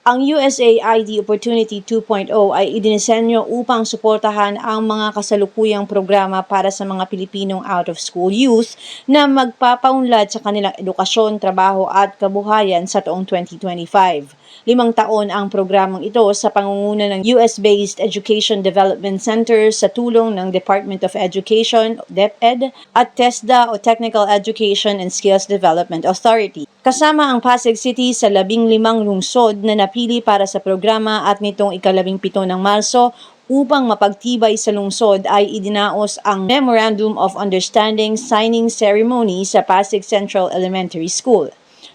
Ang USAID Opportunity 2.0 ay idinisenyo upang suportahan ang mga kasalukuyang programa para sa mga Pilipinong out-of-school youth na magpapaunlad sa kanilang edukasyon, trabaho at kabuhayan sa taong 2025. 5 taon ang programang ito sa pangunguna ng US-based Education Development Center sa tulong ng Department of Education, DepEd, at TESDA o Technical Education and Skills Development Authority. Kasama ang Pasig City sa 15 lungsod na napili para sa programa at nitong ika-17 ng Marso upang mapagtibay sa lungsod ay idinaos ang Memorandum of Understanding signing ceremony sa Pasig Central Elementary School.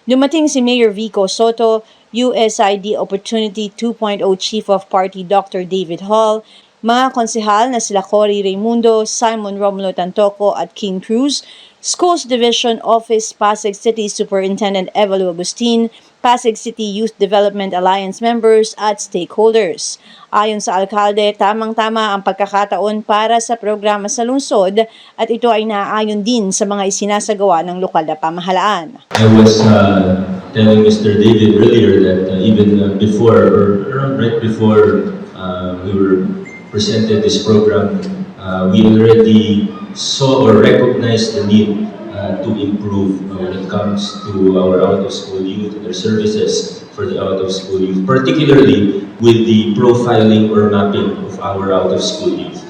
Dumating si Mayor Vico Soto, USID Opportunity 2.0 Chief of Party Dr. David Hall, mga konsehal na sila Cory Raimundo, Simon Romulo Tantoco at King Cruz, Schools Division Office Pasig City Superintendent Evalo Agustin, Pasig City Youth Development Alliance members at stakeholders. Ayon sa alkalde, tamang-tama ang pagkakataon para sa programa sa lungsod at ito ay naaayon din sa mga isinasagawa ng lokal na pamahalaan. I was telling Mr. David earlier that even before, or right before we were presented this program, we already saw or recognized the need to improve when it comes to our out-of-school youth and their services for the out-of-school youth, particularly with the profiling or mapping of our out-of-school youth.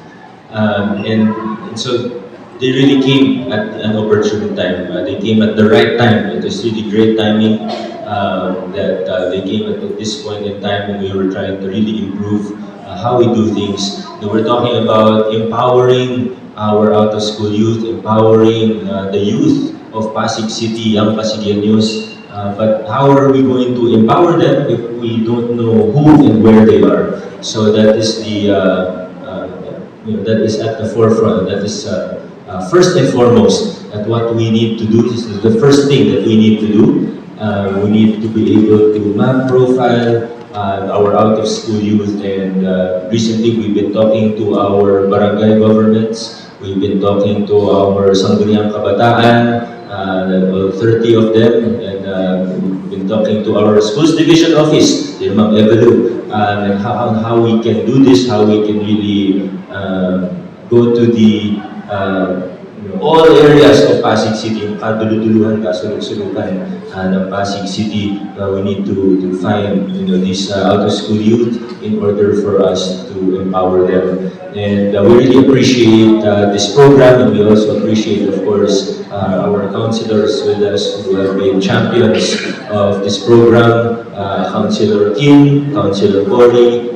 And so they really came at an opportune time. They came at the right time. It was really great timing that they came at this point in time when we were trying to really improve how we do things. We're talking about empowering our out-of-school youth, empowering the youth of Pasig City, young Pasigeños. But how are we going to empower them if we don't know who and where they are? So that is that is at the forefront. That is first and foremost at what we need to do. This is the first thing that we need to do. We need to be able to map, profile our out-of-school youth, and recently we've been talking to our barangay governments. We've been talking to our Sangguniang Kabataan, 30 of them, and we've been talking to our schools division office, Ma'am Evelu, and how we can do this, how we can really go to the all areas of Pasig City, yung kaduluduluhan, kasulog-sulugan ng Pasig City. We need to find these out-of-school youth in order for us to empower them. And we really appreciate this program, and we also appreciate, of course, our counselors with us who have been champions of this program, Councilor Kim, Councilor Cory,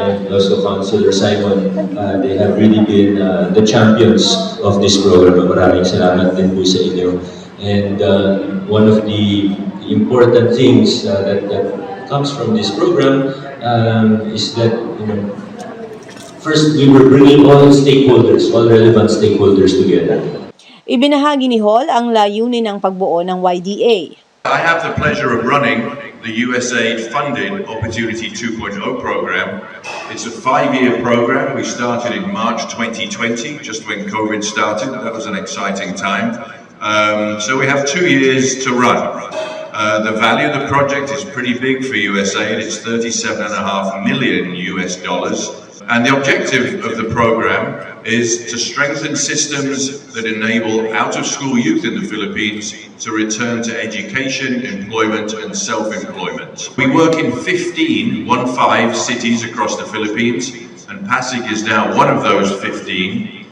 and also Councilor Simon. They have really been the champions of this program. Maraming salamat din po sa inyo. And one of the important things that comes from this program is that first we were bringing all stakeholders, all relevant stakeholders together. Ibinahagi ni Hall ang layunin ng pagbuo ng YDA. I have the pleasure of running the USAID-funded Opportunity 2.0 program. It's a 5-year program. We started in March 2020, just when COVID started. That was an exciting time. So we have 2 years to run. The value of the project is pretty big for USAID. It's $37.5 million US dollars. And the objective of the program is to strengthen systems that enable out-of-school youth in the Philippines to return to education, employment, and self-employment. We work in 15 cities across the Philippines, and Pasig is now one of those 15.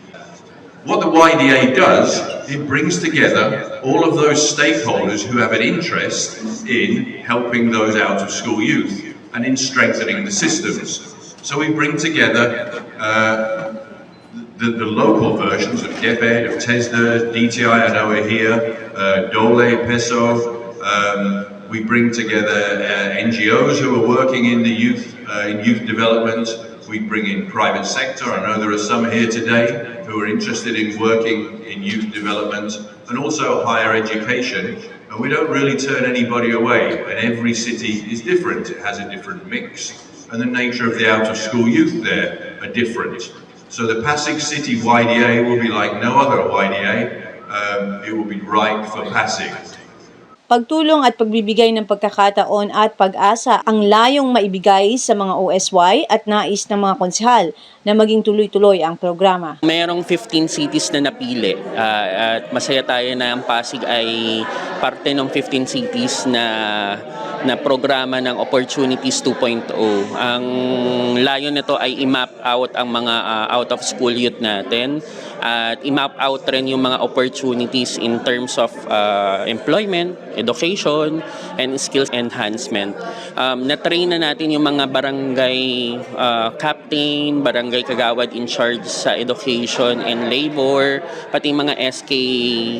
What the YDA does, it brings together all of those stakeholders who have an interest in helping those out-of-school youth and in strengthening the systems. So we bring together the local versions of DepEd, of TESDA, DTI, I know are here, Dole, PESO. We bring together NGOs who are working in the youth development. We bring in private sector. I know there are some here today who are interested in working in youth development and also higher education. And we don't really turn anybody away, and every city is different. It has a different mix. And the nature of the out-of-school youth there are different. So the Pasig City YDA will be like no other YDA. It will be right for Pasig. pagtulong at pagbibigay ng pagkakataon at pag-asa ang layong maibigay sa mga OSY at nais ng mga konsehal na maging tuloy-tuloy ang programa. Mayroong 15 cities na napili at masaya tayo na ang Pasig ay parte ng 15 cities na programa ng Opportunities 2.0. Ang layon nito ay i-map out ang mga out-of-school youth natin at i-map out rin yung mga opportunities in terms of employment, education, and skills enhancement. Na-train na natin yung mga barangay captain, barangay kagawad in charge sa education and labor, pati mga SK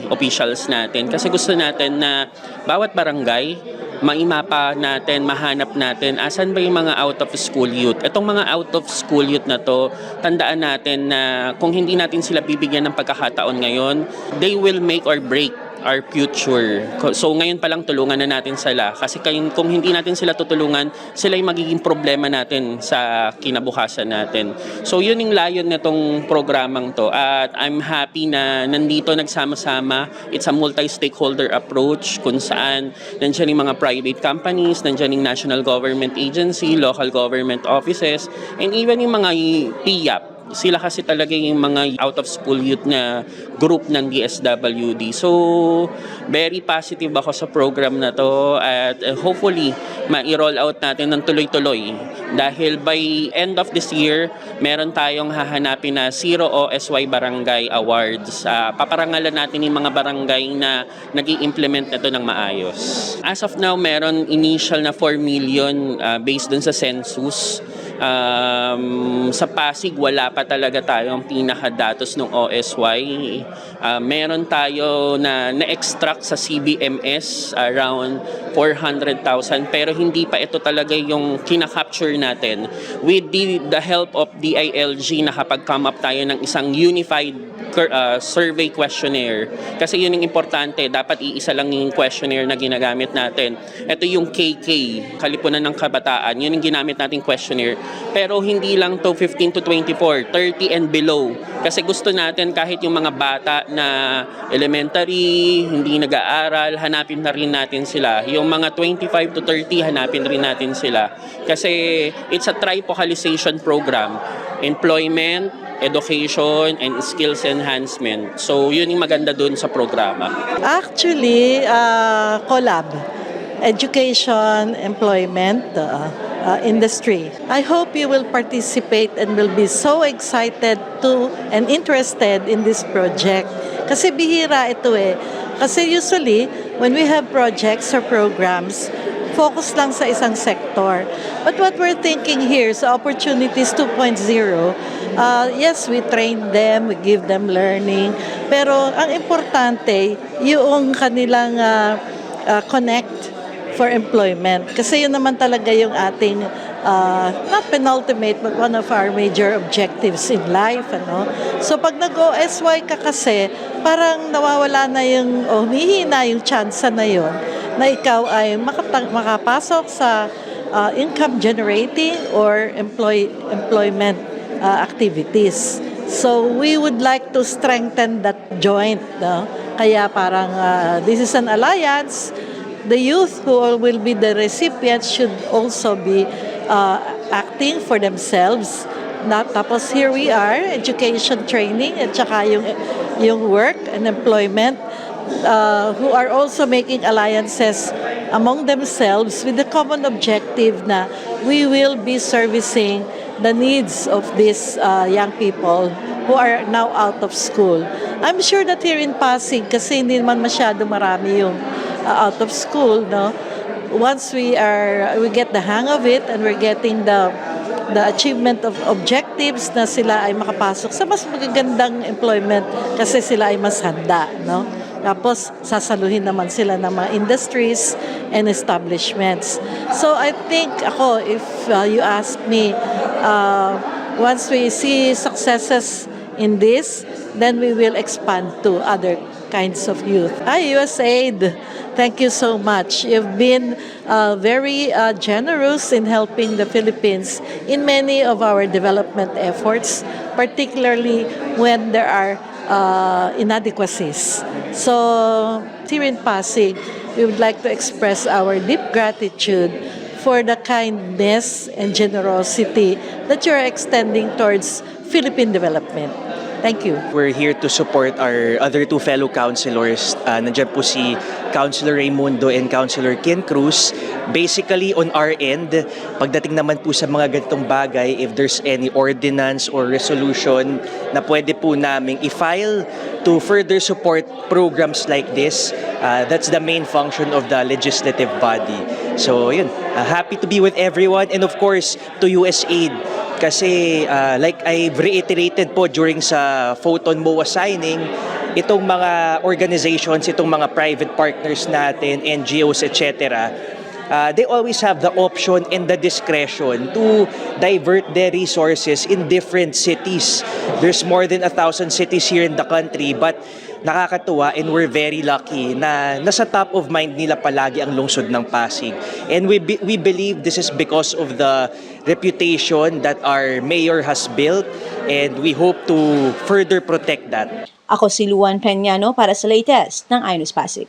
officials natin. Kasi gusto natin na bawat barangay, maimapa natin, mahanap natin, asan ba yung mga out-of-school youth. Itong mga out-of-school youth na to, tandaan natin na kung hindi natin sila bibigyan ng pagkakataon ngayon, they will make or break our future. So ngayon pa lang tulungan na natin sila kasi kung hindi natin sila tutulungan, sila yung magiging problema natin sa kinabukasan natin. So yun yung layon nitong programang to at I'm happy na nandito nagsama-sama. It's a multi-stakeholder approach kung saan nandiyan yung mga private companies, nandiyan yung national government agency, local government offices, and even yung mga PIAP. Sila kasi talaga yung mga out-of-school youth na group ng DSWD. So, very positive ako sa program na to at hopefully, ma-roll out natin ng tuloy-tuloy. Dahil by end of this year, meron tayong hahanapin na Zero OSY Barangay Awards. Paparangalan natin yung mga barangay na nag-i-implement na to ng maayos. As of now, meron initial na 4 million based dun sa census. Sa Pasig, wala pa talaga tayong pinakadatos ng OSY. Meron tayo na-extract sa CBMS around 400,000 pero hindi pa ito talaga yung kinakapture natin. With the help of DILG, nakapag-come up tayo ng isang unified survey questionnaire. Kasi yun yung importante, dapat iisa lang yung questionnaire na ginagamit natin. Ito yung KK, Kalipunan ng Kabataan, yun yung ginamit nating questionnaire. Pero hindi lang to 15 to 24, 30 and below. Kasi gusto natin kahit yung mga bata na elementary, hindi nag-aaral, hanapin na rin natin sila. Yung mga 25 to 30, hanapin rin natin sila. Kasi it's a trifocalization program. Employment, education, and skills enhancement. So, yun yung maganda dun sa programa. Actually, collab. Education, employment, industry. I hope you will participate and will be so excited to and interested in this project. Kasi bihira ito eh. Kasi usually, when we have projects or programs, focus lang sa isang sector. But what we're thinking here sa Opportunities 2.0, yes, we train them, we give them learning, pero ang importante, yung kanilang connect for employment. Kasi yun naman talaga yung ating, not penultimate, but one of our major objectives in life. Ano? So pag nag-OSY ka kasi, parang nawawala na yung, humihina yung chance na yun, na ikaw ay makapasok sa income generating or employment activities. So we would like to strengthen that joint. No? Kaya parang this is an alliance. The youth who will be the recipients should also be acting for themselves. Tapos here we are, education training at saka yung work and employment who are also making alliances among themselves with the common objective na we will be servicing the needs of these young people who are now out of school. I'm sure that here in Pasig, kasi hindi naman masyado marami yung out of school, no? Once we get the hang of it and we're getting the achievement of objectives na sila ay makapasok sa mas magagandang employment kasi sila ay mas handa, no? Tapos sasaluhin naman sila ng mga industries and establishments. So I think if you ask me, once we see successes in this, then we will expand to other kinds of youth. USAID, thank you so much. You've been very generous in helping the Philippines in many of our development efforts, particularly when there are inadequacies. So here in Pasig, we would like to express our deep gratitude for the kindness and generosity that you're extending towards Philippine development. Thank you. We're here to support our other two fellow councilors. Nandiyan po si Councilor Raimundo and Councilor Ken Cruz. Basically, on our end, pagdating naman po sa mga ganitong bagay, if there's any ordinance or resolution na pwede po naming i-file to further support programs like this, that's the main function of the legislative body. So, yun. Happy to be with everyone, and of course, to USAID. Kasi like I've reiterated po during sa Photon MOA signing, itong mga organizations, itong mga private partners natin, NGOs, etc., they always have the option and the discretion to divert their resources in different cities. There's more than 1,000 cities here in the country, but nakakatuwa and we're very lucky na nasa top of mind nila palagi ang lungsod ng Pasig. And we believe this is because of the reputation that our mayor has built, and we hope to further protect that. Ako si Luan Peñano para sa latest ng iNews Pasig.